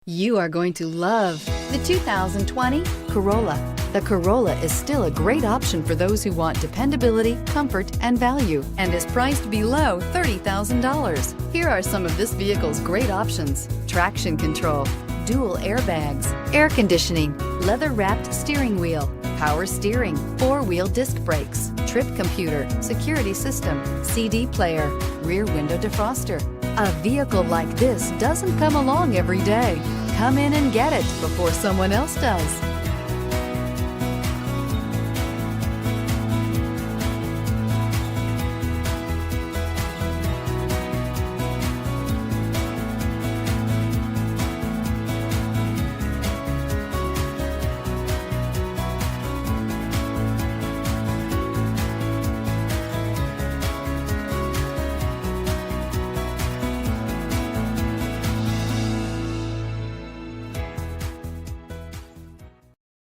You are going to love the 2020 Corolla. The Corolla is still a great option for those who want dependability, comfort, and value, and is priced below $30,000. Here are some of this vehicle's great options: traction control, dual airbags, air conditioning, leather-wrapped steering wheel, power steering, four-wheel disc brakes, trip computer, security system, CD player, rear window defroster. A vehicle like this doesn't come along every day. Come in and get it before someone else does.